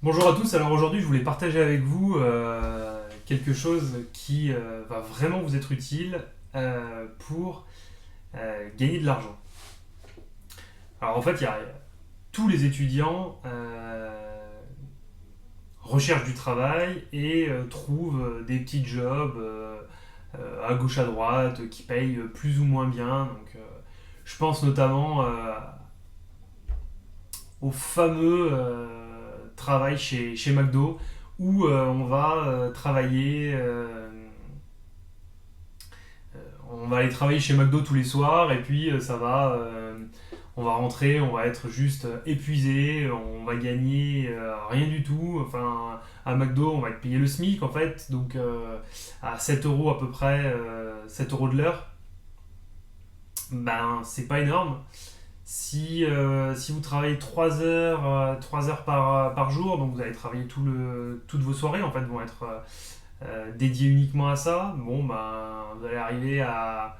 Bonjour à tous, alors aujourd'hui je voulais partager avec vous quelque chose qui va vraiment vous être utile pour gagner de l'argent. Alors en fait, tous les étudiants recherchent du travail et trouvent des petits jobs à gauche à droite qui payent plus ou moins bien. Je pense notamment au fameux travail chez McDo où on va aller travailler chez McDo tous les soirs et puis on va rentrer, on va être juste épuisé, on va gagner rien du tout. Enfin, à McDo, on va être payé le SMIC en fait, donc à 7 euros à peu près, 7 euros de l'heure. Ben, c'est pas énorme. Si vous travaillez 3 heures par jour, donc vous allez travailler toutes vos soirées en fait vont être dédiées uniquement à ça, bon ben vous allez arriver à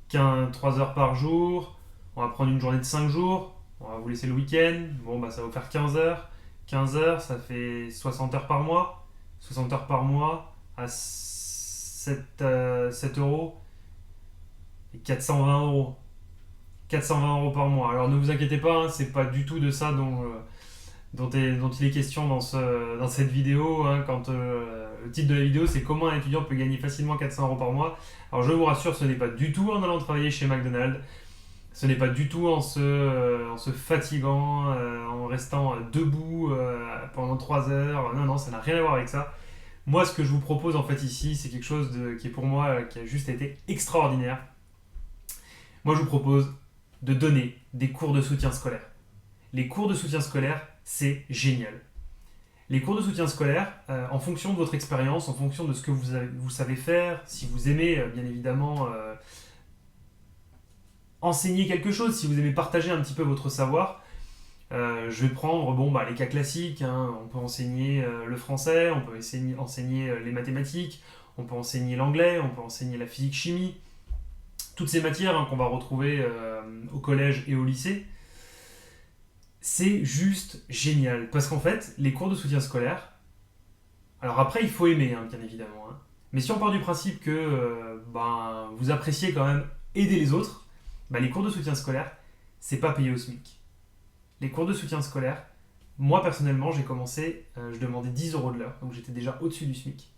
3 heures par jour, on va prendre une journée de 5 jours, on va vous laisser le week-end, bon ben ça va vous faire 15 heures. 15 heures, ça fait 60 heures par mois. 60 heures par mois à 7 euros et 420 euros. 420 euros par mois. Alors ne vous inquiétez pas, hein, c'est pas du tout de ça dont il est question dans cette vidéo. Hein, quand le titre de la vidéo c'est comment un étudiant peut gagner facilement 400 euros par mois. Alors je vous rassure, ce n'est pas du tout en allant travailler chez McDonald's. Ce n'est pas du tout en se fatiguant, en restant debout pendant 3 heures. Non, non, ça n'a rien à voir avec ça. Moi, ce que je vous propose en fait ici, c'est quelque chose qui est pour moi qui a juste été extraordinaire. Moi, je vous propose de donner des cours de soutien scolaire. Les cours de soutien scolaire, c'est génial. Les cours de soutien scolaire, en fonction de votre expérience, en fonction de ce que vous savez faire, si vous aimez bien évidemment enseigner quelque chose, si vous aimez partager un petit peu votre savoir, je vais prendre les cas classiques. Hein. On peut enseigner le français, on peut enseigner les mathématiques, on peut enseigner l'anglais, on peut enseigner la physique-chimie. Toutes ces matières hein, qu'on va retrouver au collège et au lycée, c'est juste génial. Parce qu'en fait, les cours de soutien scolaire, alors après, il faut aimer, hein, bien évidemment. Hein. Mais si on part du principe que vous appréciez quand même aider les autres, les cours de soutien scolaire, c'est pas payé au SMIC. Les cours de soutien scolaire, moi personnellement, j'ai commencé, je demandais 10 euros de l'heure, donc j'étais déjà au-dessus du SMIC.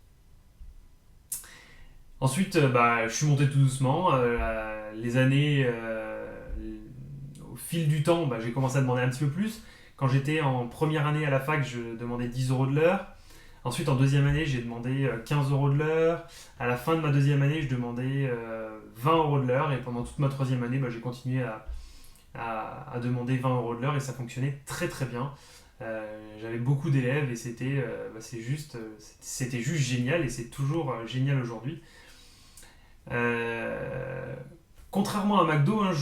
Ensuite, je suis monté tout doucement. Les années, au fil du temps, j'ai commencé à demander un petit peu plus. Quand j'étais en première année à la fac, je demandais 10 euros de l'heure. Ensuite, en deuxième année, j'ai demandé 15 euros de l'heure. À la fin de ma deuxième année, je demandais 20 euros de l'heure. Et pendant toute ma troisième année, j'ai continué à demander 20 euros de l'heure et ça fonctionnait très très bien. J'avais beaucoup d'élèves et c'était juste génial et c'est toujours génial aujourd'hui. Euh, Contrairement à McDo, hein,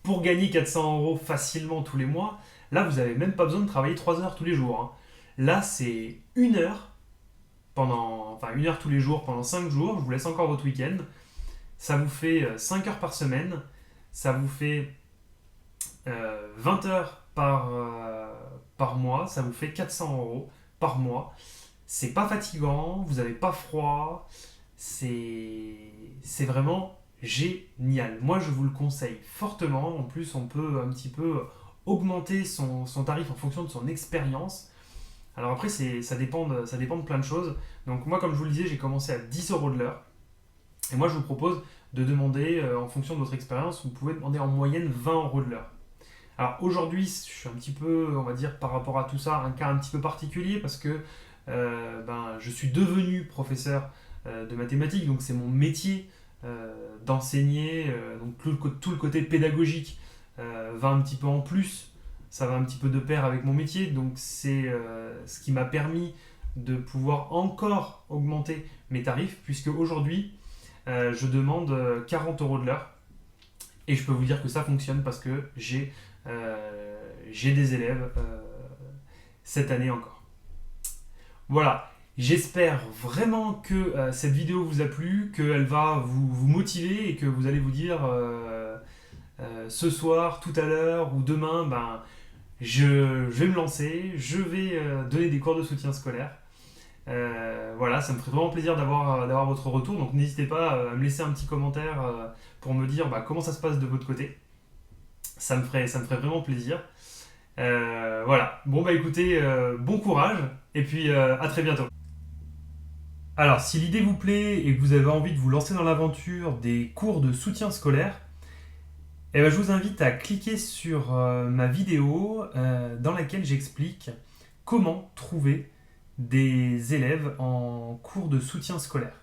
pour gagner 400 euros facilement tous les mois, là vous n'avez même pas besoin de travailler 3 heures tous les jours. Hein. Là c'est une heure tous les jours pendant 5 jours. Je vous laisse encore votre week-end. Ça vous fait 5 heures par semaine. Ça vous fait 20 heures par mois. Ça vous fait 400 euros par mois. C'est pas fatigant, vous n'avez pas froid. C'est vraiment génial. Moi, je vous le conseille fortement. En plus, on peut un petit peu augmenter son tarif en fonction de son expérience. Alors après, ça dépend de plein de choses. Donc moi, comme je vous le disais, j'ai commencé à 10 euros de l'heure. Et moi, je vous propose de demander, en fonction de votre expérience, vous pouvez demander en moyenne 20 euros de l'heure. Alors aujourd'hui, je suis un petit peu, on va dire, par rapport à tout ça, un cas un petit peu particulier parce que je suis devenu professeur de mathématiques, donc c'est mon métier d'enseigner, donc tout le côté pédagogique va un petit peu en plus, ça va un petit peu de pair avec mon métier, donc c'est ce qui m'a permis de pouvoir encore augmenter mes tarifs, puisque aujourd'hui je demande 40 euros de l'heure, et je peux vous dire que ça fonctionne parce que j'ai des élèves cette année encore. Voilà, j'espère vraiment que cette vidéo vous a plu, qu'elle va vous motiver et que vous allez vous dire ce soir, tout à l'heure ou demain, je vais me lancer, je vais donner des cours de soutien scolaire. Voilà, ça me ferait vraiment plaisir d'avoir votre retour. Donc n'hésitez pas à me laisser un petit commentaire pour me dire comment ça se passe de votre côté. Ça me ferait vraiment plaisir. Voilà, bon bah écoutez, bon courage et puis à très bientôt. Alors, si l'idée vous plaît et que vous avez envie de vous lancer dans l'aventure des cours de soutien scolaire, je vous invite à cliquer sur ma vidéo dans laquelle j'explique comment trouver des élèves en cours de soutien scolaire.